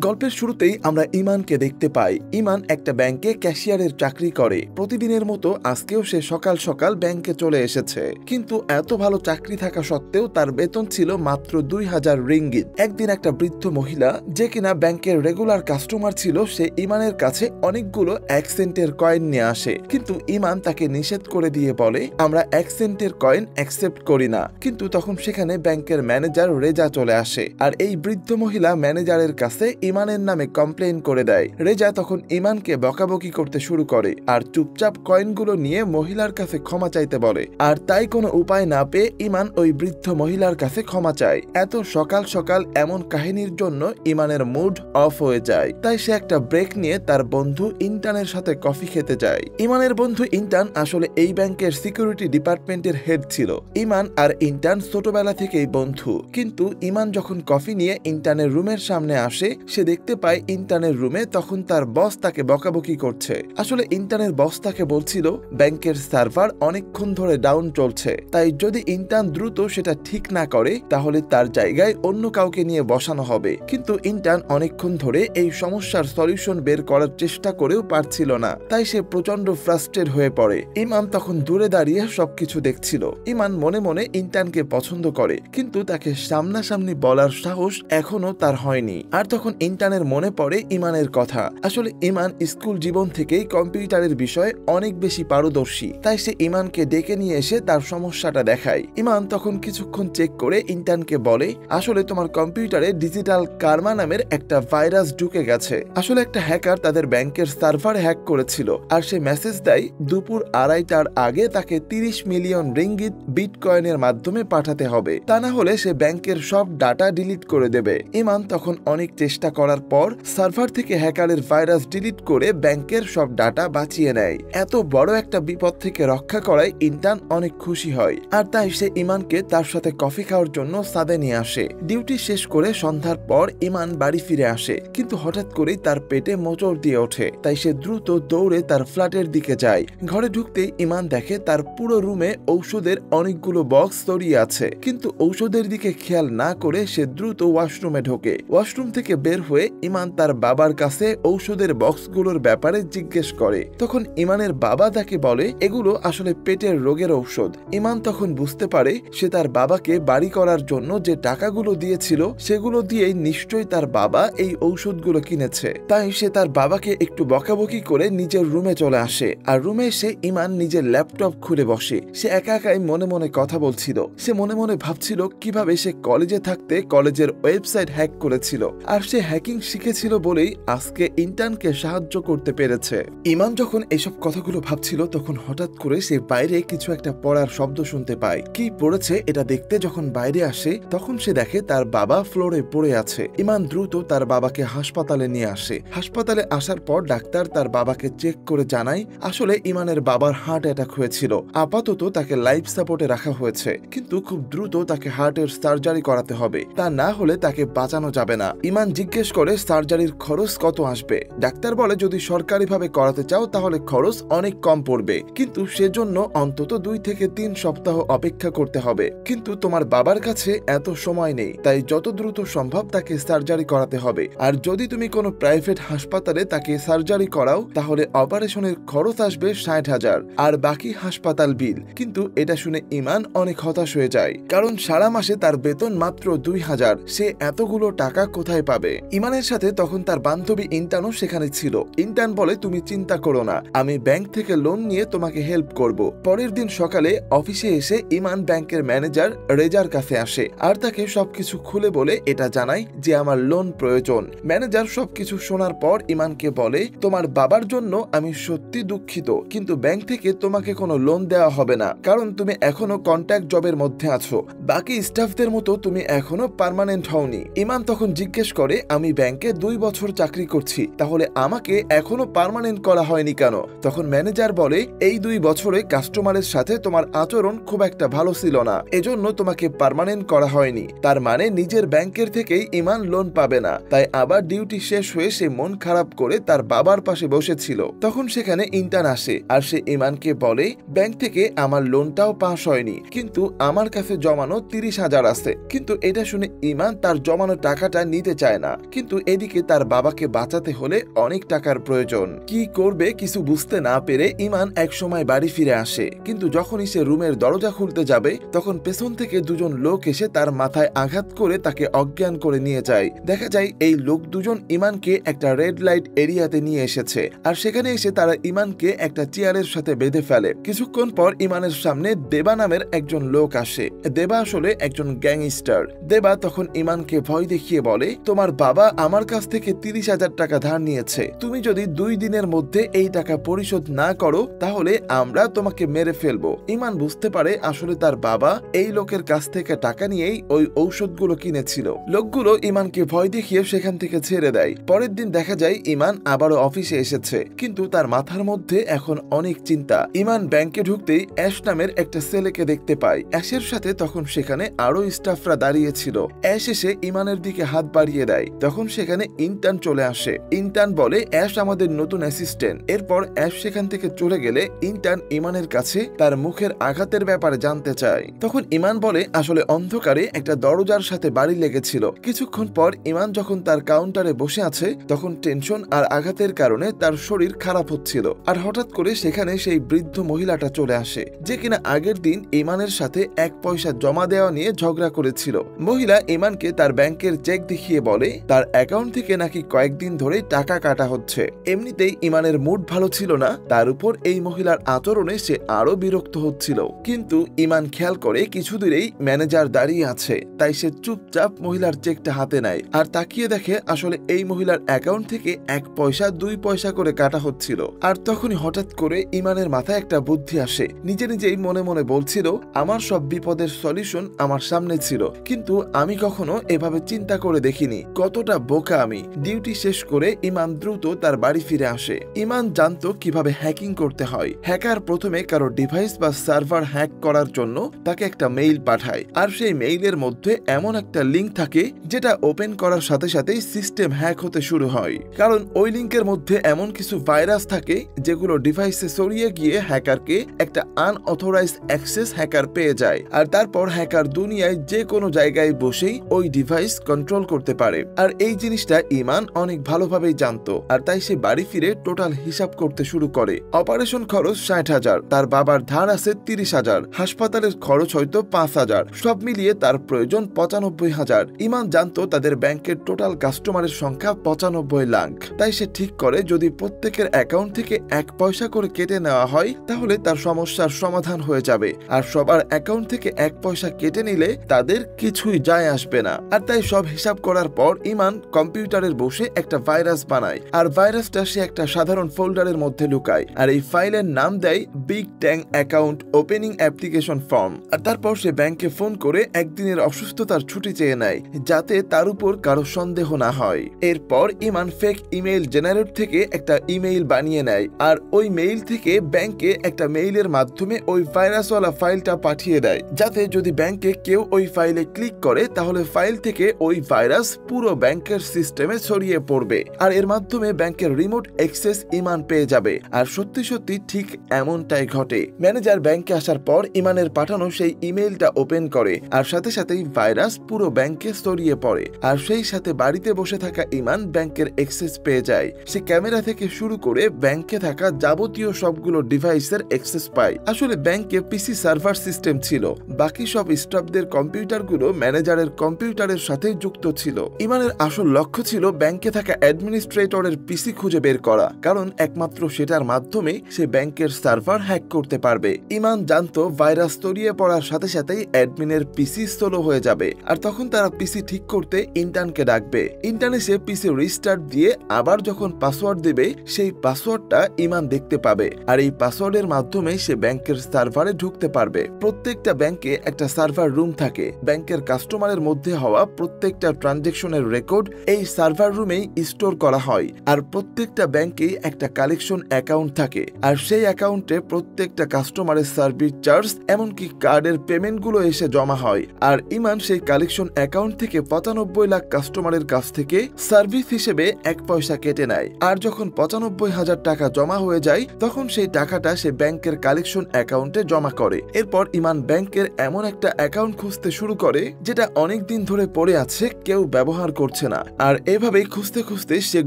গল্পের শুরুতেই আমরা ইমানকে দেখতে পাই। ইমান একটা ব্যাংকে ক্যাশিয়ারের চাকরি করে। প্রতিদিনের মতো আজকেও সে সকাল সকাল ব্যাংকে চলে এসেছে, কিন্তু এত ভালো চাকরি থাকা সত্ত্বেও তার বেতন ছিল মাত্র 2000 রিঙ্গিত। একদিন একটা বৃদ্ধ মহিলা, যে কিনা ব্যাংকের রেগুলার কাস্টমার ছিল, সে ইমানের কাছে অনেকগুলো 1 সেন্টের কয়েন নিয়ে আসে, কিন্তু ইমান তাকে নিষেধ করে দিয়ে বলে, আমরা 1 সেন্টের কয়েন অ্যাকসেপ্ট করি না। কিন্তু তখন সেখানে ব্যাংকের ম্যানেজার রেজা চলে আসে, আর এই বৃদ্ধ মহিলা ম্যানেজারের কাছে ইমানের নামে কমপ্লেইন করে দেয়। রেজা তখন ইমানকে বকাবকি করতে শুরু করে আর চুপচাপ কয়েনগুলো নিয়ে মহিলার কাছে ক্ষমা চাইতে বলে। আর তাই কোনো উপায় না পেয়ে ইমান ওই বৃদ্ধ মহিলার কাছে ক্ষমা চায়। এত সকাল সকাল এমন কাহিনীর জন্য ইমানের মুড অফ হয়ে যায়। তাই সে একটা ব্রেক নিয়ে তার বন্ধু ইন্টানের সাথে কফি খেতে যায়। ইমানের বন্ধু ইন্টান আসলে এই ব্যাংকের সিকিউরিটি ডিপার্টমেন্টের হেড ছিল। ইমান আর ইন্টান ছোটবেলা থেকেই বন্ধু, কিন্তু ইমান যখন কফি নিয়ে ইন্টানের রুমের সামনে আসে, সে দেখতে পায় ইন্টানের রুমে তখন তার বস তাকে বকাবকি করছে। আসলে ইন্টানের বস তাকে বলছিল ব্যাংকের সার্ভার অনেকক্ষণ ধরে ডাউন চলছে, তাই যদি ইন্টান দ্রুত সেটা ঠিক না করে তাহলে তার জায়গায় অন্য কাউকে নিয়ে বসানো হবে। কিন্তু ইন্টান অনেকক্ষণ ধরে এই সমস্যার সলিউশন বের করার চেষ্টা করেও পারছিল না, তাই সে প্রচন্ড ফ্রাস্ট্রেট হয়ে পড়ে। ইমান তখন দূরে দাঁড়িয়ে সবকিছু দেখছিল। ইমান মনে মনে ইন্টানকে পছন্দ করে, কিন্তু তাকে সামনাসামনি বলার সাহস এখনো তার হয়নি। আর তখন ইন্টানের মনে পড়ে ইমানের কথা। আসলে ইমান স্কুল জীবন থেকেই কম্পিউটারের বিষয়ে অনেক বেশি পারদর্শী, তাই সে ইমানকে ডেকে নিয়ে এসে তার সমস্যাটা দেখায়। ইমান তখন কিছুক্ষণ চেক করে ইন্টানকে বলে, আসলে তোমার কম্পিউটারে ডিজিটাল কার্মা নামের একটা ভাইরাস ঢুকে গেছে। আসলে একটা হ্যাকার তাদের ব্যাংকের সার্ভার হ্যাক করেছিল, আর সে মেসেজ দেয় দুপুর 2:30টার আগে তাকে 30 মিলিয়ন রিঙ্গিত বিটকয়েনের মাধ্যমে পাঠাতে হবে, তা না হলে সে ব্যাংকের সব ডাটা ডিলিট করে দেবে। ইমান তখন অনেক চেষ্টা করার পর সার্ভার থেকে হ্যাকারের ভাইরাস ডিলিট করে ব্যাংকের সব ডাটা বাঁচিয়ে নেয়। এত বড় একটা বিপদ থেকে রক্ষা করায় ইন্টান অনেক খুশি হয়, আর তাই সে ইমানকে তার সাথে কফি খাওয়ার জন্য সাদে নিয়ে আসে। ডিউটি শেষ করে সন্ধ্যার পর ইমান বাড়ি ফিরে আসে, কিন্তু হঠাৎ করেই তার পেটে মোচড় দিয়ে ওঠে। তাই সে দ্রুত দৌড়ে তার ফ্ল্যাটের দিকে যায়। ঘরে ঢুকতেই ইমান দেখে তার পুরো রুমে ঔষধের অনেকগুলো বক্স ছড়িয়ে আছে, কিন্তু ঔষধের দিকে খেয়াল না করে সে দ্রুত ওয়াশরুমে ঢোকে। ওয়াশরুম থেকে বের হয়ে ইমান তার বাবার কাছে ঔষধের বক্সগুলোর ব্যাপারে জিজ্ঞেস করে। তখন ইমানের বাবা তাকে বলে এগুলো আসলে পেটের রোগের ঔষধ। ইমান তখন বুঝতে পারে সে তার বাবাকে বাড়ি করার জন্য যে টাকাগুলো দিয়েছিল সেগুলো দিয়েই নিশ্চয়ই তার বাবা এই ঔষধগুলো কিনেছে। তাই সে তার বাবাকে একটু বকাবকি করে নিজের রুমে চলে আসে, আর রুমে এসে ইমান নিজের ল্যাপটপ খুলে বসে। সে একা একাই মনে মনে কথা বলছিল। সে মনে মনে ভাবছিল কিভাবে সে কলেজে থাকতে কলেজের ওয়েবসাইট হ্যাক করেছিল, আর সে হ্যাকিং শিখেছিল বলেই আজকে ইন্টার্নকে সাহায্য করতে পেরেছে। ইমান যখন এসব কথাগুলো ভাবছিল তখন হঠাৎ করে সে বাইরে কিছু একটা পড়ার শব্দ শুনতে পায়। কি পড়েছে এটা দেখতে যখন বাইরে আসে তখন সে দেখে তার বাবা ফ্লোরে পড়ে আছে। ইমান দ্রুত তার বাবাকে হাসপাতালে নিয়ে আসে। হাসপাতালে আসার পর ডাক্তার তার বাবাকে চেক করে জানায় আসলে ইমানের বাবার হার্ট অ্যাটাক হয়েছিল। আপাতত তাকে লাইফ সাপোর্টে রাখা হয়েছে, কিন্তু খুব দ্রুত তাকে হার্টের সার্জারি করাতে হবে, তা না হলে তাকে বাঁচানো যাবে না। ইমান জিজ্ঞেস করে সার্জারির খরচ কত আসবে। ডাক্তার বলে যদি সরকারিভাবে করাতে চাও তাহলে খরচ অনেক কম পড়বে, কিন্তু সেজন্য অন্তত 2 থেকে 3 সপ্তাহ অপেক্ষা করতে হবে। কিন্তু তোমার বাবার কাছে এত সময় নেই, তাই যত দ্রুত সম্ভব তাকে সার্জারি করাতে হবে। আর যদি তুমি কোনো প্রাইভেট হাসপাতালে তাকে সার্জারি করাও তাহলে অপারেশনের খরচ আসবে 60,000 আর বাকি হাসপাতাল বিল। কিন্তু এটা শুনে ইমান অনেক হতাশ হয়ে যায়, কারণ সারা মাসে তার বেতন মাত্র 2000। সে এতগুলো টাকা কোথায় পাবে? ইমানের সাথে তখন তার বান্ধবী ইন্টানও সেখানে ছিল। ইন্টান বলে তুমি চিন্তা করো না, আমি ব্যাংক থেকে লোন নিয়ে তোমাকে হেল্প করব। পরের দিন সকালে অফিসে এসে ইমান ব্যাংকের ম্যানেজার রেজার কাছে আসে, আর তাকে সবকিছু খুলে বলে এটা জানায় যে আমার লোন প্রয়োজন। ম্যানেজার সবকিছু শোনার পর ইমানকে বলে তোমার বাবার জন্য আমি সত্যি দুঃখিত, কিন্তু ব্যাংক থেকে তোমাকে কোনো লোন দেওয়া হবে না, কারণ তুমি এখনো কন্ট্রাক্ট জবের মধ্যে আছো। বাকি স্টাফদের মতো তুমি এখনো পার্মানেন্ট হওনি। ইমান তখন জিজ্ঞেস করে আমি ব্যাংকে 2 বছর চাকরি করছি, তাহলে আমাকে এখনো পার্মানেন্ট করা হয়নি কেন? তখন ম্যানেজার বলে এই 2 বছরে কাস্টমারের সাথে তোমার আচরণ খুব একটা ভালো ছিল না, এজন্য তোমাকে পার্মানেন্ট করা হয়নি। তার মানে নিজের ব্যাংকের থেকেই ইমান লোন পাবে না। তাই আবার ডিউটি শেষ হয়ে সে মন খারাপ করে তার বাবার পাশে বসেছিল। তখন সেখানে ইন্টার্ন আসে, আর সে ইমানকে বলে ব্যাংক থেকে আমার লোনটাও পাস হয়নি, কিন্তু আমার কাছে জমানো 30,000 আছে। কিন্তু এটা শুনে ইমান তার জমানো টাকাটা নিতে চায় না, কিন্তু এদিকে তার বাবাকে বাঁচাতে হলে অনেক টাকার প্রয়োজন। কি করবে কিছু বুঝতে না পেরে ইমান একসময় বাড়ি ফিরে আসে, কিন্তু যখনই সে রুমের দরজা খুলতে যাবে তখন পেছন থেকে দুজন লোক এসে তার মাথায় আঘাত করে তাকে অজ্ঞান করে নিয়ে যায়। দেখা যায় এই লোক দুজন ইমানকে একটা রেড লাইট এরিয়াতে নিয়ে এসেছে, আর সেখানে এসে তারা ইমানকে একটা চেয়ারের সাথে বেঁধে ফেলে। কিছুক্ষণ পর ইমানের সামনে দেবা নামের একজন লোক আসে। দেবা আসলে একজন গ্যাংস্টার। দেবা তখন ইমানকে ভয় দেখিয়ে বলে, তোমার বাবা আমার কাছ থেকে 30,000 টাকা ধার নিয়েছে, তুমি যদি 2 দিনের মধ্যে এই টাকা পরিশোধ না করো তাহলে আমরা তোমাকে মেরে ফেলবো। ইমান বুঝতে পারে আসলে তার বাবা এই লোকের কাছ থেকে টাকা নিয়েই ওই ঔষধগুলো কিনেছিল। লোকগুলো ইমানকে ভয় দেখিয়ে সেখান থেকে ছেড়ে দেয়। পরের দিন দেখা যায় ইমান আবারও অফিসে এসেছে, কিন্তু তার মাথার মধ্যে এখন অনেক চিন্তা। ইমান ব্যাংকে ঢুকতেই অ্যাশ নামের একটা ছেলেকে দেখতে পায়। অ্যাশের সাথে তখন সেখানে আরো স্টাফরা দাঁড়িয়েছিল। অ্যাশ এসে ইমানের দিকে হাত বাড়িয়ে দেয়, তখন সেখানে ইন্টার্ন চলে আসে। ইন্টার্ন বলে, অ্যাশ আমাদের নতুন অ্যাসিস্ট্যান্ট। এরপর অ্যাশ সেখান থেকে চলে গেলে ইন্টার্ন ইমানের কাছে তার মুখের আঘাতের ব্যাপারে জানতে চায়। তখন ইমান বলে, আসলে অন্ধকারে একটা দরজার সাথে বাড়ি লেগেছিল। কিছুক্ষণ পর ইমান যখন তার কাউন্টারে বসে আছে তখন টেনশন আর আঘাতের কারণে তার শরীর খারাপ হচ্ছিল। আর হঠাৎ করে সেখানে সেই বৃদ্ধ মহিলাটা চলে আসে, যে কিনা আগের দিন ইমানের সাথে 1 পয়সা জমা দেওয়া নিয়ে ঝগড়া করেছিল। মহিলা ইমানকে তার ব্যাংকের চেক দেখিয়ে বলে তার অ্যাকাউন্ট থেকে নাকি কয়েকদিন ধরে টাকা কাটা হচ্ছে। এমনিতেই ইমানের মুড ভালো ছিল না, তার উপর এই মহিলার আচরণে সে আরো বিরক্ত হচ্ছিল। কিন্তু ইমান খেয়াল করে কিছু দূরেই ম্যানেজার দাঁড়িয়ে আছে, তাই সে চুপচাপ মহিলার চেকটা হাতে নেয় আর তাকিয়ে দেখে আসলে এই মহিলার অ্যাকাউন্ট থেকে 1 পয়সা 2 পয়সা করে কাটা হচ্ছিল। আর তখনই হঠাৎ করে ইমানের মাথায় একটা বুদ্ধি আসে। নিজে নিজেই মনে মনে বলছিল, আমার সব বিপদের সলিউশন আমার সামনে ছিল, কিন্তু আমি কখনো এভাবে চিন্তা করে দেখিনি। কতটা বোকা আমি। ডিউটি শেষ করে ইমান দ্রুত তার বাড়ি ফিরে আসে। ইমান জানতো কিভাবে হ্যাকিং করতে হয়। হ্যাকার প্রথমে কারো ডিভাইস বা সার্ভার হ্যাক করার জন্য তাকে একটা মেইল পাঠায়, আর সেই মেইলের মধ্যে এমন একটা লিঙ্ক থাকে যেটা ওপেন করার সাথে সাথেই সিস্টেম হ্যাক হতে শুরু হয়। কারণ ওই লিঙ্কের মধ্যে এমন কিছু ভাইরাস থাকে যেগুলো ডিভাইসে ছড়িয়ে গিয়ে হ্যাকারকে একটা আনঅথরাইজ অ্যাক্সেস হ্যাকার পেয়ে যায়, আর তারপর হ্যাকার দুনিয়ায় যে কোনো জায়গায় বসেই ওই ডিভাইস কন্ট্রোল করতে পারে। আর এই জিনিসটা ইমান অনেক ভালোভাবেই জানতো, আর তাই সে বাড়ি ফিরে টোটাল হিসাব করতে শুরু করে। অপারেশন খরচ 60,000, তার বাবার ধার আছে 30,000, হাসপাতালের খরচ হয়তো 5,000, সব মিলিয়ে তার প্রয়োজন 95,000। ইমান জানতো তাদের ব্যাংকের টোটাল কাস্টমারের সংখ্যা 95 লাখ। তাই সে ঠিক করে যদি প্রত্যেকের অ্যাকাউন্ট থেকে 1 পয়সা করে কেটে নেওয়া হয় তাহলে তার সমস্যার সমাধান হয়ে যাবে, আর সবার অ্যাকাউন্ট থেকে 1 পয়সা কেটে নিলে তাদের কিছুই যায় আসবে না। আর তাই সব হিসাব করার পর ইমান কম্পিউটারের বসে একটা ভাইরাস বানায়, আর ভাইরাসটা সে একটা সাধারণ ফোল্ডারের মধ্যে লুকায়, আর এই ফাইলের নাম দেয় বিগ ট্যাং অ্যাকাউন্ট ওপেনিং অ্যাপ্লিকেশন ফর্ম। আর তারপর সে ব্যাংকে ফোন করে একদিনের অসুস্থতার ছুটি চেয়ে নেয়, যাতে তার উপর কারো সন্দেহ না হয়। এরপর ইমান ফেক ইমেইল জেনারেট থেকে একটা ইমেইল বানিয়ে নেয়, আর ওই মেইল থেকে ব্যাংকে একটা মেইলের মাধ্যমে ওই ভাইরাসওয়ালা ফাইলটা পাঠিয়ে দেয়, যাতে যদি ব্যাংকে কেউ ওই ফাইলে ক্লিক করে তাহলে ফাইল থেকে ওই ভাইরাস পুরো ব্যাংকের সিস্টেমে ছড়িয়ে পড়বে, আর এর মাধ্যমে ব্যাংকের রিমোট অ্যাক্সেস ইমান পেয়ে যাবে। আর সত্যি সত্যি ঠিক এমনটাই ঘটে। ম্যানেজার ব্যাংকে আসার পর ইমানের পাঠানো সেই ইমেইলটা ওপেন করে, আর সাথে সাথেই ভাইরাস পুরো ব্যাংকে ছড়িয়ে পড়ে, আর সেই সাথে বাড়িতে বসে থাকা ইমান ব্যাংকের অ্যাক্সেস পেয়ে যায়। সে ক্যামেরা থেকে শুরু করে ব্যাংকে থাকা যাবতীয় সবগুলো ডিভাইসের অ্যাক্সেস পায়। আসলে ব্যাংকে পিসি সার্ভার সিস্টেম ছিল, বাকি সব স্টাফদের কম্পিউটারগুলো ম্যানেজারের কম্পিউটারের সাথে যুক্ত ছিল। ইমানের আসল লক্ষ্য ছিল ব্যাংকে থাকা অ্যাডমিনিস্ট্রেটরের পিসি খুঁজে বের করা, কারণ একমাত্র সেটার মাধ্যমে সে ব্যাংকের সার্ভার হ্যাক করতে পারবে। ইমান জানতো ভাইরাস ছড়িয়ে পড়ার সাথে সাথেই অ্যাডমিনের পিসি স্লো হয়ে যাবে, আর তখন তারা পিসি ঠিক করতে ইন্টার্নকে ডাকবে। ইন্টার্ন এসে পিসি রিস্টার্ট দিয়ে আবার যখন পাসওয়ার্ড দেবে সেই পাসওয়ার্ডটা ইমান দেখতে পাবে, আর এই পাসওয়ার্ডের মাধ্যমে সে ব্যাংকের সার্ভারে ঢুকতে পারবে। প্রত্যেকটা ব্যাংকে একটা সার্ভার রুম থাকে। ব্যাংকের কাস্টমারের মধ্যে হওয়া প্রত্যেকটা ট্রানজেকশনের রেকর্ড এই সার্ভার রুমেই স্টোর করা হয়, আর প্রত্যেকটা ব্যাংকেই একটা কালেকশন অ্যাকাউন্ট থাকে, আর সেই অ্যাকাউন্টে প্রত্যেকটা কাস্টমারের সার্ভিস চার্জ এমনকি কার্ডের পেমেন্টগুলো এসে জমা হয়। আর ইমান সেই কালেকশন অ্যাকাউন্ট থেকে 95 লাখ কাস্টমারের কাছ থেকে সার্ভিস হিসেবে 1 পয়সা কেটে নেয়, আর যখন 95,000 টাকা জমা হয়ে যায় তখন সেই টাকাটা সে ব্যাংকের কালেকশন অ্যাকাউন্টে জমা করে। এরপর ইমান ব্যাংকের এমন একটা অ্যাকাউন্ট খুঁজতে শুরু করে যেটা অনেক দিন ধরে পড়ে আছে, কেউ ব্যবহার করছে করছে না। আর এভাবেই খুঁজতে খুঁজতে সে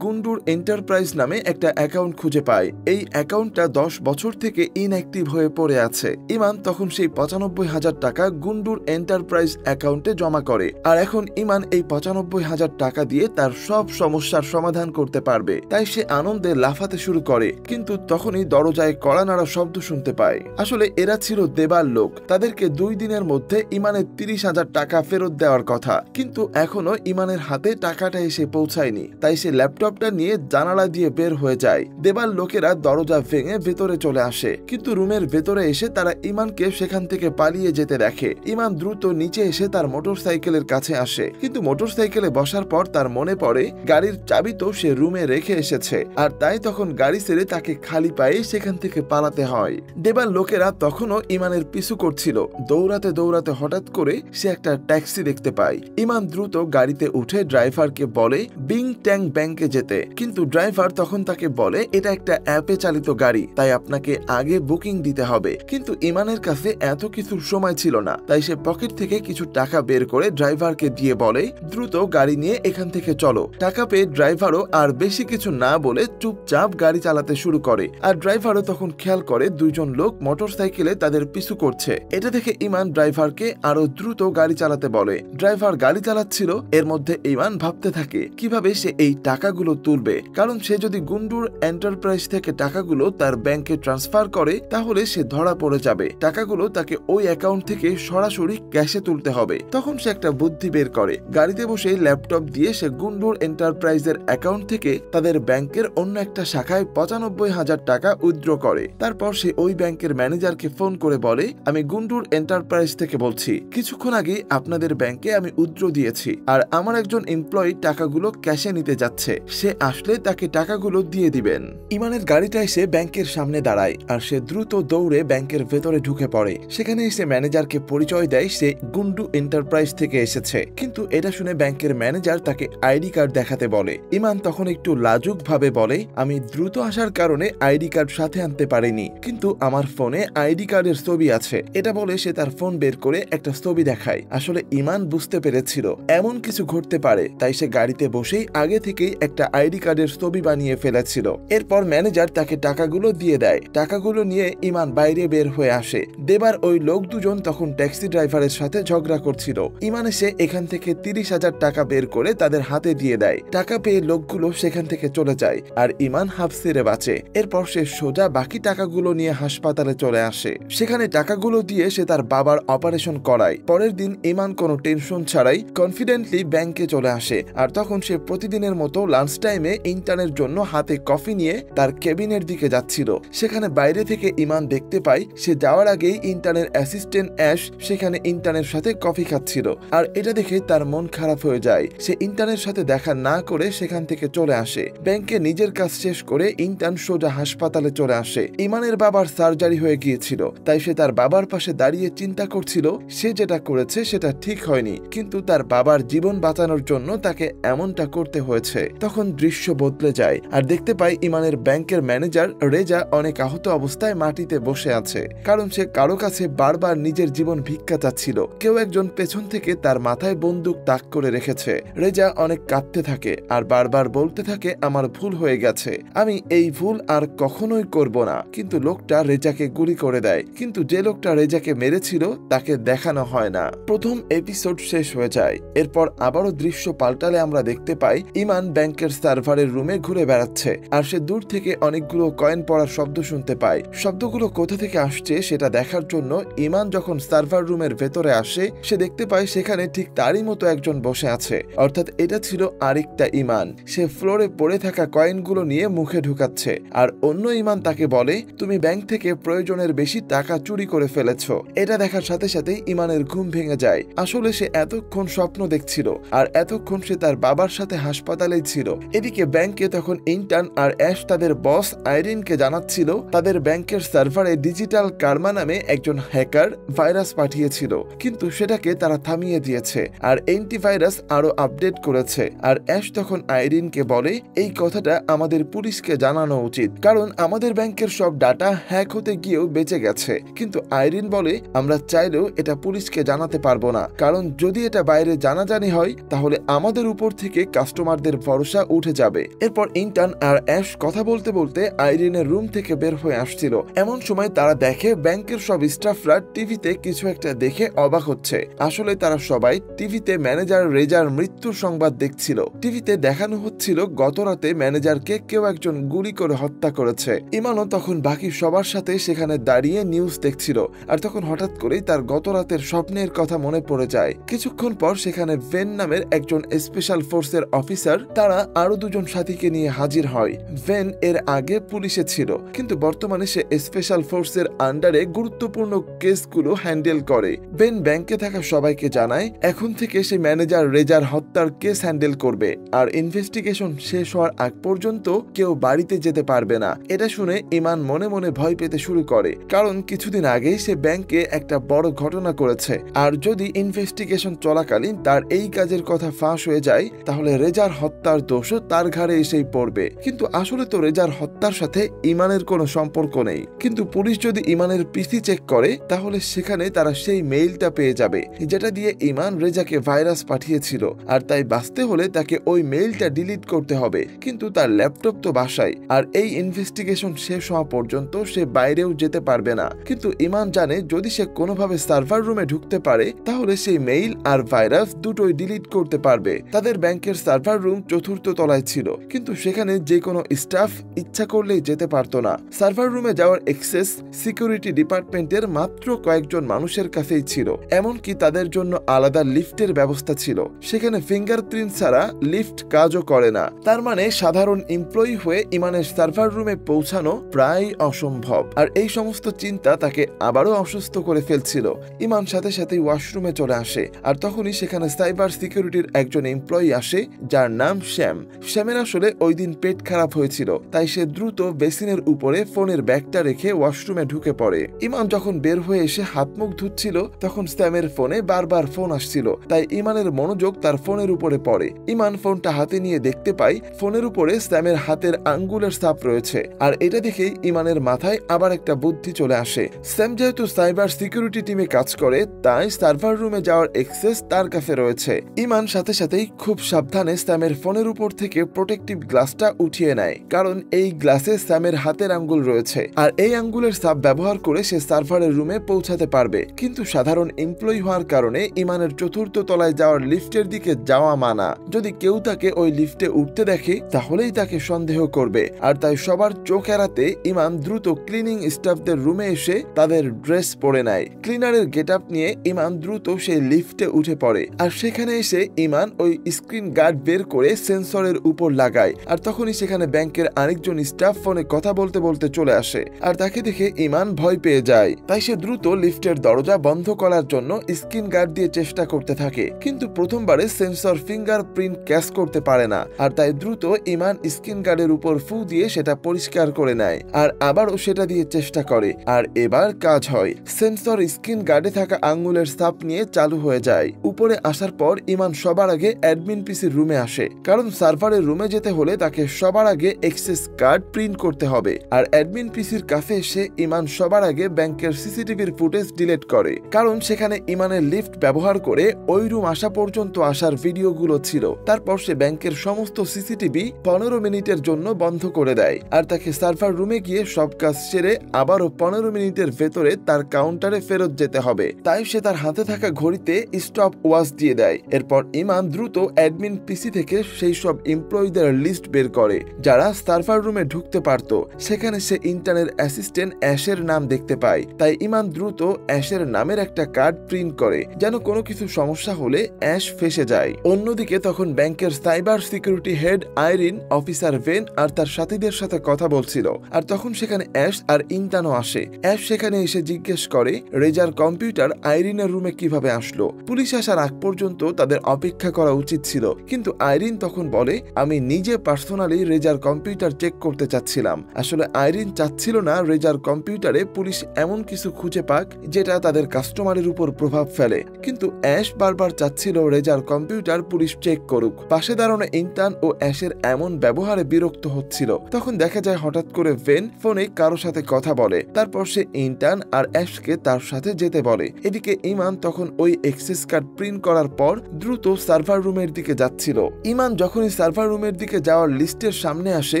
গুন্ডুর এন্টারপ্রাইজ নামে একটা অ্যাকাউন্ট খুঁজে পায়। এই অ্যাকাউন্টটা 10 বছর থেকে ইনঅ্যাক্টিভ হয়ে পড়ে আছে। ইমান তখন সেই 95,000 টাকা গুন্ডুর এন্টারপ্রাইজ অ্যাকাউন্টে জমা করে। আর এখন ইমান এই 95,000 টাকা দিয়ে তার সব সমস্যার সমাধান করতে পারবে। তাই সে আনন্দে লাফাতে শুরু করে, কিন্তু তখনই দরজায় কড়া নাড়া শব্দ শুনতে পায়। আসলে এরা ছিল দেবার লোক। তাদেরকে 2 দিনের মধ্যে ইমানের 30,000 টাকা ফেরত দেওয়ার কথা, কিন্তু এখনো ইমানের হাতে টাকাটা এসে পৌঁছায়নি। তাই সে ল্যাপটপটা নিয়ে জানালা দিয়ে বের হয়ে যায়। দেবার লোকেরা দরজা ভেঙে ভেতরে চলে আসে, কিন্তু রুমের ভেতরে এসে তারা ইমানকে সেখান থেকে পালিয়ে যেতে দেখে। ইমান দ্রুত নিচে এসে তার মোটরসাইকেলের কাছে আসে, কিন্তু মোটরসাইকেলে বসার পর তার মনে পড়ে গাড়ির চাবি তো সে রুমে রেখে এসেছে। আর তাই তখন গাড়ি ছেড়ে তাকে খালি পায়ে সেখান থেকে পালাতে হয়। দেবার লোকেরা তখনও ইমানের পিছু করছিল। দৌড়াতে দৌড়াতে হঠাৎ করে সে একটা ট্যাক্সি দেখতে পায়। ইমান দ্রুত গাড়িতে উঠে ড্রাইভারকে বলে বিং ট্যাং ব্যাংকে যেতে, কিন্তু ড্রাইভার তখন তাকে বলে এটা একটা অ্যাপে চালিত গাড়ি, তাই আপনাকে আগে বুকিং দিতে হবে। কিন্তু ইমানের কাছে এত কিছুর সময় ছিল না, তাই সে পকেট থেকে কিছু টাকা বের করে ড্রাইভারকে দিয়ে বলে দ্রুত গাড়ি নিয়ে এখান থেকে চলো। টাকা পেয়ে ড্রাইভারও আর বেশি কিছু না বলে চুপচাপ গাড়ি চালাতে শুরু করে। আর ড্রাইভারও তখন খেয়াল করে 2 জন লোক মোটরসাইকেলে তাদের পিছু করছে। এটা দেখে ইমান ড্রাইভারকে আরো দ্রুত গাড়ি চালাতে বলে। ড্রাইভার গাড়ি চালাচ্ছিল, এর মধ্যে ইমান ভাবতে থাকে কিভাবে সে এই টাকাগুলো তুলবে, কারণ সে যদি গুন্ডুর এন্টারপ্রাইজ থেকে টাকাগুলো তার ব্যাংকে ট্রান্সফার করে তাহলে সে ধরা পড়ে যাবে। টাকাগুলো তাকে ওই অ্যাকাউন্ট থেকে সরাসরি ক্যাশে তুলতে হবে। তখন সে একটা বুদ্ধি বের করে। গাড়িতে বসে ল্যাপটপ দিয়ে সে গুন্ডুর এন্টারপ্রাইজের অ্যাকাউন্ট থেকে তাদের ব্যাংকের অন্য একটা শাখায় 95,000 টাকা উইথড্র করে। তারপর সে ওই ব্যাংকের ম্যানেজারকে ফোন করে বলে আমি গুন্ডুর এন্টারপ্রাইজ থেকে বলছি, কিছুক্ষণ আগে আপনাদের ব্যাংকে আমি উইথড্র দিয়েছি, আর আমার একজন এমপ্লয়ি টাকাগুলো ক্যাশে নিতে যাচ্ছে, সে আসলে তাকে টাকাগুলো দিয়ে দিবেন। ইমানের গাড়িটা এসে ব্যাংকের সামনে দাঁড়ায়, আর সে দ্রুত দৌড়ে ব্যাংকের ভেতরে ঢুকে পড়ে। সেখানে এসে ম্যানেজারকে পরিচয় দেয় সে গুন্ডু এন্টারপ্রাইজ থেকে এসেছে, কিন্তু এটা শুনে ব্যাংকের ম্যানেজার তাকে আইডি কার্ড দেখাতে বলে। ইমান তখন একটু লাজুক ভাবে বলে আমি দ্রুত আসার কারণে আইডি কার্ড সাথে আনতে পারিনি, কিন্তু আমার ফোনে আইডি কার্ডের ছবি আছে। এটা বলে সে তার ফোন বের করে একটা ছবি দেখায়। আসলে ইমান বুঝতে পেরেছিল এমন কিছু ঘটতে পারে, তাই সে গাড়িতে বসেই আগে থেকেই একটা আইডি কার্ডের ছবি বানিয়ে ফেলেছিল। এরপর ম্যানেজার তাকে টাকাগুলো দিয়ে দেয়। টাকাগুলো নিয়ে ইমান বাইরে বের হয়ে আসে। দেবার ওই লোক 2 জন তখন ট্যাক্সি ড্রাইভারের সাথে ঝগড়া করছিল। ইমান এসে এখান থেকে 30,000 টাকা বের করে তাদের হাতে দিয়ে দেয়। টাকা পেয়ে লোকগুলো সেখান থেকে চলে যায়, আর ইমান হাফ ছেড়ে বাঁচে। এরপর সে সোজা বাকি টাকাগুলো নিয়ে হাসপাতালে চলে আসে। সেখানে টাকাগুলো দিয়ে সে তার বাবার অপারেশন করায়। পরের দিন ইমান কোনো টেনশন ছাড়াই কনফিডেন্টলি ব্যাংকে চলে আসে। আর তখন সে প্রতিদিনের মতো লাঞ্চ টাইমে ইন্টার্নের জন্য হাতে কফি নিয়ে তার কেবিনের দিকে যাচ্ছিল। সেখানে বাইরে থেকে ইমান দেখতে পায় সে যাওয়ার আগেই ইন্টার্নের অ্যাসিস্ট্যান্ট অ্যাশ সেখানে ইন্টার্নের সাথে কফি খাচ্ছিল। আর এটা দেখে তার মন খারাপ হয়ে যায়। সে ইন্টার্নের সাথে দেখা না করে সেখান থেকে চলে আসে। ব্যাংকে নিজের কাজ শেষ করে ইন্টার্ন সোজা হাসপাতালে চলে আসে। ইমানের বাবার সার্জারি হয়ে গিয়েছিল, তাই সে তার বাবার পাশে দাঁড়িয়ে চিন্তা করছিল সে যেটা করেছে সেটা ঠিক হয়নি, কিন্তু তার বাবার জীবন বাঁচানোর জন্য তাকে এমনটা করতে হয়েছে। তখন দৃশ্য বদলে যায়, আর দেখতে পাই ইমানের ব্যাংকের ম্যানেজার রেজা অনেক আহত অবস্থায় মাটিতে বসে আছে, কারণ সে কারো কাছে বারবার নিজের জীবন ভিক্ষা চাচ্ছিল। কেউ একজন পেছন থেকে তার মাথায় বন্দুক তাক করে রেখেছে। রেজা অনেক কাঁদতে থাকে আর বারবার বলতে থাকে আমার ভুল হয়ে গেছে, আমি এই ভুল আর কখনোই করব না। কিন্তু লোকটা রেজাকে গুলি করে দেয়, কিন্তু যে লোকটা রেজাকে মেরেছিল তাকে দেখানো হয় না। প্রথম এপিসোড শেষ হয়ে যায়। এরপর আবারও দৃশ্য পাল্টালে আমরা দেখতে পাই ইমান ব্যাংকের সার্ভারের রুমে ঘুরে বেড়াচ্ছে, আর সে দূর থেকে অনেকগুলো কয়েন পড়ার শব্দ শুনতে পায়। শব্দগুলো কোথা থেকে আসছে সেটা দেখার জন্য ইমান যখন সার্ভার রুমের ভেতরে আসে, সে দেখতে পায় সেখানে ঠিক তারই মতো একজন বসে আছে, অর্থাৎ এটা ছিল আরেকটা ইমান। সে ফ্লোরে পড়ে থাকা কয়েনগুলো নিয়ে মুখে ঢুকাচ্ছে, আর অন্য ইমান তাকে বলে তুমি ব্যাংক থেকে প্রয়োজনের বেশি টাকা চুরি করে ফেলেছ। এটা দেখার সাথে সাথেই ইমানের ঘুম ভেঙে যায়। আসলে সে এতক্ষণ স্বপ্ন দেখছিল, আর এতক্ষণ সে তার বাবার সাথে হাসপাতালেই ছিল। এদিকে ব্যাংকে তখন ইন্টার্ন আর অ্যাশ তাদের বস আইরিনকে জানাচ্ছিল তাদের ব্যাংকের সার্ভারে ডিজিটাল কার্মা নামে একজন হ্যাকার ভাইরাস পাঠিয়েছিল, কিন্তু সেটাকে তারা থামিয়ে দিয়েছে আর অ্যান্টিভাইরাস আরো আপডেট করেছে। আর অ্যাশ তখন আইরিনকে বলে এই কথাটা আমাদের পুলিশকে জানানো উচিত, কারণ আমাদের ব্যাংকের সব ডাটা হ্যাক হতে গিয়েও বেঁচে গেছে। কিন্তু আইরিন বলে আমরা চাইলেও এটা পুলিশকে জানাতে পারবো না, কারণ যদি এটা বাইরে জানাজানি হয় তাহলে আমাদের উপর থেকে কাস্টমারদের ভরসা উঠে যাবে। এরপর ইন্টার্ন আর অ্যাশ কথা বলতে বলতে আইরিনের রুম থেকে বের হয়ে আসছিল। এমন সময় তারা দেখে ব্যাংকের সব স্টাফরা টিভিতে কিছু একটা দেখে অবাক হচ্ছে। আসলে তারা সবাই টিভিতে ম্যানেজার রেজার মৃত্যুর সংবাদ দেখছিল। টিভিতে দেখানো হচ্ছিল গত রাতে ম্যানেজারকে কেউ একজন গুলি করে হত্যা করেছে। ইমানও তখন বাকি সবার সাথে সেখানে দাঁড়িয়ে নিউজ দেখছিল। আর তখন হঠাৎ করেই তার গত রাতের স্বপ্নের কথা মনে পড়ে যায়। কিছুক্ষণ পর সেখানে ভেন নামের একজন স্পেশাল ফোর্সের অফিসার, তারা আরো দুজন সাথীকে নিয়ে হাজির হয়। ভেন এর আগে পুলিশে ছিল, কিন্তু বর্তমানে সে স্পেশাল ফোর্সের আন্ডারে গুরুত্বপূর্ণ কেসগুলো হ্যান্ডেল করে। ভেন ব্যাংকে থাকা সবাইকে জানায় এখন থেকে সে ম্যানেজার রেজার হত্যার কেস হ্যান্ডেল করবে, আর ইনভেস্টিগেশন শেষ হওয়ার আগ পর্যন্ত কেউ বাড়িতে যেতে পারবে না। এটা শুনে ইমান মনে মনে ভয় পেতে শুরু করে, কারণ কিছুদিন আগেই সে ব্যাংকে একটা বড় ঘটনা করেছে। আর যদি ইনভেস্টিগেশন চলাকালীন তার এই কাজের কথা ফাঁস হয়ে যায়, তাহলে রেজার হত্যার দোষও তার ঘাড়ে এসেই পড়বে। কিন্তু আসলে তো রেজার হত্যার সাথে ইমানের কোনো সম্পর্ক নেই। কিন্তু পুলিশ যদি ইমানের পিসি চেক করে, তাহলে সেখানে তারা সেই মেইলটা পেয়ে যাবে যেটা দিয়ে ইমান রেজাকে ভাইরাস পাঠিয়েছিল। আর তাই বাঁচতে হলে তাকে ওই মেইলটা ডিলিট করতে হবে। কিন্তু তার ল্যাপটপ তো বাসায়, আর এই ইনভেস্টিগেশন শেষ হওয়া পর্যন্ত সে বাইরেও যেতে পারবে না। কিন্তু ইমান জানে যদি সে কোনোভাবে সার্ভার রুমে ঢুকতে পারে, তাহলে সেই মেইল আর ভাইরাস দুটোই ডিলিট করতে পারবে। তাদের ব্যাংকের সার্ভার রুম 4th তলায় ছিল, কিন্তু সেখানে যে কোনো স্টাফ ইচ্ছা করলেই যেতে পারতো না। সার্ভার রুমে যাওয়ার অ্যাক্সেস সিকিউরিটি ডিপার্টমেন্টের মাত্র কয়েকজন মানুষের কাছেই ছিল। এমনকি তাদের জন্য আলাদা লিফটের ব্যবস্থা ছিল। সেখানে ফিঙ্গারপ্রিন্ট ছাড়া লিফট কাজও করে না। তার মানে সাধারণ এমপ্লয়ি হয়ে ইমানের সার্ভার রুমে পৌঁছানো প্রায় অসম্ভব। আর এই সমস্ত চিন্তা তাকে আবারও অসুস্থ করে ফেলছিল। ইমান সাথে সাথে ওয়াশরুমে চলে আসে, আর তখনই সেখানে সাইবার সিকিউরিটির একজন এমপ্লয়ি আসে যার নাম শ্যাম। শ্যামের আসলে ওই দিন পেট খারাপ হয়েছিল, তাই সে দ্রুত বেসিনের উপরে ফোনের ব্যাগটা রেখে ওয়াশরুমে ঢুকে পড়ে। ইমান যখন বের হয়ে এসে হাত মুখ ধুচ্ছিল, তখন শ্যামের ফোনে বারবার ফোন আসছিল, তাই ইমানের মনোযোগ তার ফোনের উপরে পড়ে। ইমান ফোনটা হাতে নিয়ে দেখতে পায় ফোনের উপরে শ্যামের হাতের আঙ্গুলের ছাপ রয়েছে। আর এটা দেখেই ইমানের মাথায় আবার একটা বুদ্ধি চলে আসে। শ্যাম যেহেতু সাইবার সিকিউরিটি টিমে কাজ করে, তাই সার্ভার রুমে যাওয়ার অ্যাক্সেস তার কাছে রয়েছে। ইমান সাথে সাথেই খুব সাবধানে শ্যামের ফোনের উপর থেকে প্রোটেক্টিভ গ্লাসটা উঠিয়ে নেয়, কারণ এই গ্লাসে শ্যামের হাতের আঙ্গুল রয়েছে। আর এই আঙ্গুলের ছাপ ব্যবহার করে সে সার্ভারের রুমে পৌঁছাতে পারবে। কিন্তু সাধারণ এমপ্লয়ি হওয়ার কারণে ইমানের 4th তলায় যাওয়ার লিফটের দিকে যাওয়া মানা। যদি কেউ তাকে ওই লিফটে উঠতে দেখে, তাহলেই তাকে সন্দেহ করবে। আর তাই সবার চোখ এড়াতে ইমান দ্রুত ক্লিনিং স্টাফদের রুমে এসে তাদের ড্রেস পরে নেয়। ক্লিনারের গেটআপ নিয়ে ইমান দ্রুত সেই লিফটে উঠে পড়ে। আর সেখানে এসে ইমান ওই স্ক্রিন গার্ড বের করে সেন্সরের উপর লাগায়। আর তখনই সেখানে ব্যাংকের আরেকজন স্টাফ ফোনে কথা বলতে বলতে চলে আসে। আর তাকে দেখে ইমান ভয় পেয়ে যায়, তাই সে দ্রুত লিফটের দরজা বন্ধ করার জন্য স্ক্রিন গার্ড দিয়ে চেষ্টা করতে থাকে। কিন্তু প্রথমবারে সেন্সর ফিঙ্গারপ্রিন্ট ক্যাচ করতে পারে না। আর তাই দ্রুত ইমান স্ক্রিন গার্ডের উপর ফু দিয়ে সেটা পরিষ্কার করে নেয়, আর আবারও সেটা দিয়ে চেষ্টা করে। আর এবার কাজ হয়। সেন্সর স্ক্রিন গার্ডে থাকা আঙ্গুলের ছাপ নিয়ে চালু হয়ে যায়। উপরে আসার পর ইমান সবার আগে অ্যাডমিন পিসির রুমে আসে, কারণ সার্ভারের রুমে যেতে হলে তাকে সবার আগে অ্যাক্সেস কার্ড প্রিন্ট করতে হবে। আর অ্যাডমিন পিসির কাছে এসে ইমান সবার আগে ব্যাংকের সিসিটিভির ফুটেজ ডিলিট করে, কারণ সেখানে ইমানের লিফট ব্যবহার করে ওই রুম আসা পর্যন্ত আসার ভিডিওগুলো ছিল। তারপর সে ব্যাংকের সমস্ত সিসিটিভি 15 মিনিটের জন্য বন্ধ করে দেয়। আর তাকে সার্ভার রুমে গিয়ে সব কাজ সেরে আবারও 15 মিনিটের ভেতরে তার কাউন্টারে ফেরত যেতে হবে। তাই সে তার হাতে থাকা ঘড়িতে স্টপ ওয়াচ দিয়ে দেয়। এরপর ইমান দ্রুত অ্যাডমিন পিসি থেকে সেই সব এমপ্লয়িদের লিস্ট বের করে যারা সার্ভার রুমে ঢুকতে পারত। সেখানে সে ইন্টার্নের অ্যাসিস্ট্যান্ট অ্যাশের নাম দেখতে পায়। তাই ইমান দ্রুত অ্যাশের নামের একটা কার্ড প্রিন্ট করে, যেন কোনো কিছু সমস্যা হলে অ্যাশ ফেসে যায়। অন্যদিকে তখন ব্যাংকের cyber security head Irene, officer ভেন আর তার সাথীদের সাথে কথা বলছিল। আর তখন সেখানে অ্যাশ আর ইন্টানও আসে। অ্যাশ সেখানে এসে জিজ্ঞেস করে রেজার কম্পিউটার আইরিনের রুমে কিভাবে আসলো। পুলিশ আসার আগ পর্যন্ত তাদের অপেক্ষা করা উচিত ছিল, কিন্তু আইরিন তখন বলে আমি নিজে পার্সোনালি রেজার কম্পিউটার চেক করতে চাচ্ছিলাম। আসলে আইরিন চাচ্ছিল না রেজার কম্পিউটারে পুলিশ এমন কিছু খুঁজে পাক যেটা তাদের কাস্টমারের উপর প্রভাব ফেলে। কিন্তু অ্যাশ বারবার চাচ্ছিল রেজার কম্পিউটার পুলিশ চেক করুক। পাশে দাঁড়ানো ইন্টার্ন ও অ্যাশের এমন ব্যবহারে বিরক্ত হচ্ছিল। তখন দেখা যায় হঠাৎ করে ভেন ফোনে কারো সাথে কথা বলে। তারপর সে ইন্টার্ন আর অ্যাশকে তার সাথে যেতে বলে। এদিকে ইমান তখন ওই অ্যাক্সেস কার্ড প্রিন্ট করার পর দ্রুত সার্ভার সার্ভার রুমের দিকে যাচ্ছিল। ইমান যখনই সার্ভার রুমের দিকে যাওয়ার লিফটের সামনে আসে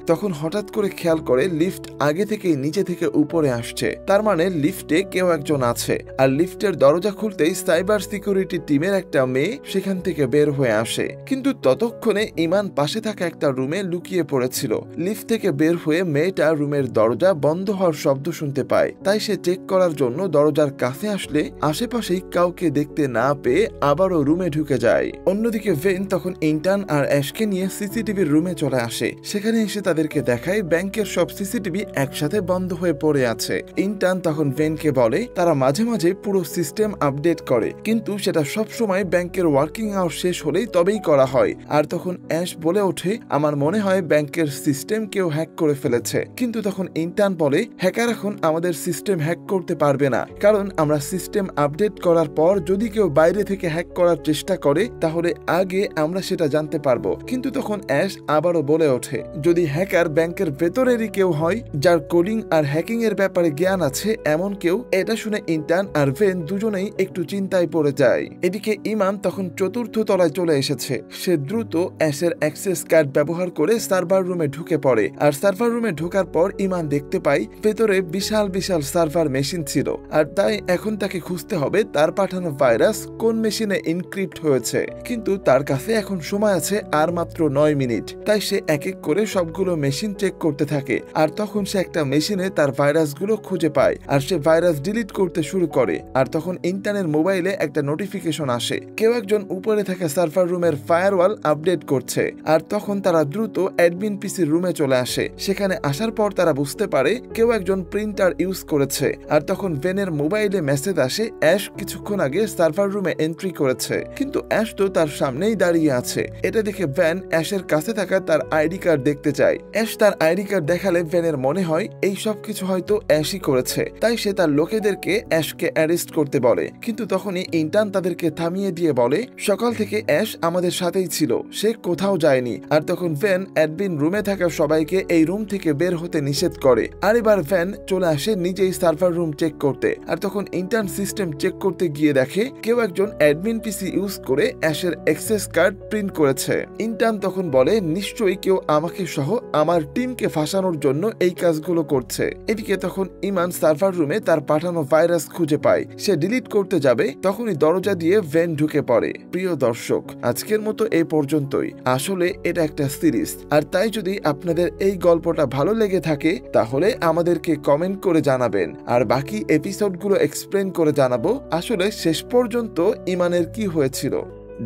তখন হঠাৎ করে খেয়াল করে লিফট আগে থেকেই নিচে থেকে উপরে আসছে। তার মানে লিফটে কেউ একজন আছে। আর লিফটের দরজা খুলতেই সাইবার সিকিউরিটি টিমের একটা মেয়ে সেখান থেকে বের হয়ে আসে। কিন্তু ততক্ষণে ইমান পাশে থাকা একটা রুমে লুকিয়ে পড়েছিল। লিফট থেকে বের হয়ে মেয়েটা রুমের দরজা বন্ধ হওয়ার শব্দ শুনতে পায়। তাই সে চেক করার জন্য দরজার কাছে আসলে আশেপাশেই কাউকে দেখতে না পেয়ে আবারও রুমে ঢুকে যায়। অন্যদিকে ভেন তখন ইন্টার্ন আর অ্যাশকে নিয়ে সিসিটিভির রুমে চলে আসে। সেখানে এসে তাদেরকে দেখায় ব্যাংকের সব সিসিটিভি একসাথে বন্ধ হয়ে পড়ে আছে। ইন্টার্ন তখন ভেনকে বলে তারা মাঝে মাঝে পুরো সিস্টেম আপডেট করে, কিন্তু সেটা সব সময় ব্যাংকের ওয়ার্কিং আওয়ার শেষ হলেই তবেই করা হয়। আর তখন অ্যাশ বলে ওঠে আমার মনে হয় ব্যাংকের সিস্টেম কেউ হ্যাক করে ফেলেছে। কিন্তু তখন ইন্টার্ন বলে হ্যাকার এখন আমাদের সিস্টেম হ্যাক করতে পারবে না, কারণ আমরা সিস্টেম আপডেট করার পর যদি কেউ বাইরে থেকে হ্যাক করার চেষ্টা করে তাহলে আগে আমরা সেটা জানতে পারবো। কিন্তু তখন অ্যাশ আবারও বলে ওঠে যদি হ্যাকার ব্যাংকের ভেতরেরই কেউ হয় যার কোডিং আর হ্যাকিং এর ব্যাপারে জ্ঞান আছে এমন কেউ। এটা শুনে ইন্টার্ন আর ভেন দুজনেই একটু চিন্তায় পড়ে যায়। এদিকে ইমান তখন চতুর্থ তলায় চলে এসেছে। সে দ্রুত অ্যাশের অ্যাক্সেস কার্ড ব্যবহার করে সার্ভার রুমে ঢুকে পড়ে। আর সার্ভার রুমে ঢোকার পর ইমান দেখতে পায় ভেতরে বিশাল বিশাল সার্ভার মেশিন ছিল। আর তাই এখন তাকে খুঁজতে হবে তার পাঠানো ভাইরাস কোন মেশিনে ইনক্রিপ্ট হয়েছে। কিন্তু তার কাছে এখন সময় আছে আর মাত্র 9 মিনিট। তাই সে এক এক করে সবগুলো মেশিন চেক করতে থাকে। আর তখন সে একটা মেশিনে তার ভাইরাসগুলো খুঁজে পায় আর সে ভাইরাস ডিলিট করতে শুরু করে। আর তখন ইন্টার্নের মোবাইলে একটা নোটিফিকেশন আসে কেউ একজন উপরে থাকা সার্ভার রুমের ফায়ারওয়াল আপডেট করছে। আর তখন তারা দ্রুত অ্যাডমিন পিসির রুমে চলে আসে। সেখানে আসার পর তারা বুঝতে পারে কেউ একজন প্রিন্টার ইউজ করেছে। আর তখন ভেনের মোবাইলে মেসেজ আসে অ্যাশ কিছুক্ষণ আগে সার্ভার রুমে এন্ট্রি করেছে। কিন্তু অ্যাশ তো তার সামনেই দাঁড়িয়ে আছে। এটা দেখে ভ্যান অ্যাশের কাছে থাকা তার আইডি কার্ড দেখতে চায়। অ্যাশ তার আইডি কার্ড দেখালে ভ্যানের মনে হয় এই সব কিছু হয়তো অ্যাশই করেছে। তাই সে তার লোকেদেরকে অ্যাশকে অ্যারেস্ট করতে বলে। কিন্তু তখনই ইন্টার্ন তাদেরকে থামিয়ে দিয়ে বলে সকাল থেকে অ্যাশ আমাদের সাথেই ছিল, সে কোথাও যায়নি। আর তখন ভ্যান অ্যাডমিন রুমে থাকা সবাইকে এই রুম থেকে বের হতে নিষেধ করে। আর এবার ভ্যান চলে আসে নিজেই সার্ভার রুম চেক করতে। আর তখন ইন্টার্ন সিস্টেম চেক করতে গিয়ে দেখে কেউ একজন অ্যাডমিন পিসি ইউজ করে অ্যাশের অ্যাক্সেস কার্ড প্রিন্ট করেছে। ইন্টার্ন তখন বলে নিশ্চয়ই কেউ আমাকে সহ আমার টিমকে ফাঁসানোর জন্য এই কাজগুলো করছে। এদিকে তখন ইমান সার্ভার রুমে তার পাঠানো ভাইরাস খুঁজে পায়। সে ডিলিট করতে যাবে তখনই দরজা দিয়ে ভ্যান ঢুকে পড়ে। প্রিয় দর্শক, আজকের মতো এই পর্যন্তই। আসলে এটা একটা সিরিজ, আর তাই যদি আপনাদের এই গল্পটা ভালো লেগে থাকে তাহলে আমাদেরকে কমেন্ট করে জানাবেন। আর বাকি এপিসোডগুলো এক্সপ্লেন করে জানাবো আসলে শেষ পর্যন্ত ইমানের কি হয়েছিল।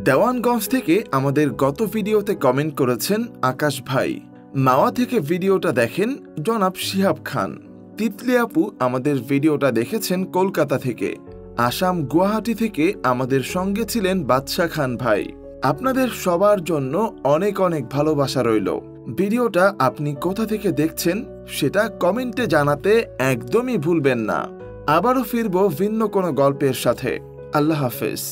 দেওয়ানগঞ্জ থেকে আমাদের গত ভিডিওতে কমেন্ট করেছেন আকাশ ভাই। মাওয়া থেকে ভিডিওটা দেখেন জনাব শিহাব খান। তিতলি আপু আমাদের ভিডিওটা দেখেছেন কলকাতা থেকে। আসাম গুয়াহাটি থেকে আমাদের সঙ্গে ছিলেন বাদশা খান ভাই। আপনাদের সবার জন্য অনেক অনেক ভালোবাসা রইল। ভিডিওটা আপনি কোথা থেকে দেখছেন সেটা কমেন্টে জানাতে একদমই ভুলবেন না। আবারও ফিরবো ভিন্ন কোনো গল্পের সাথে। আল্লাহ হাফেজ।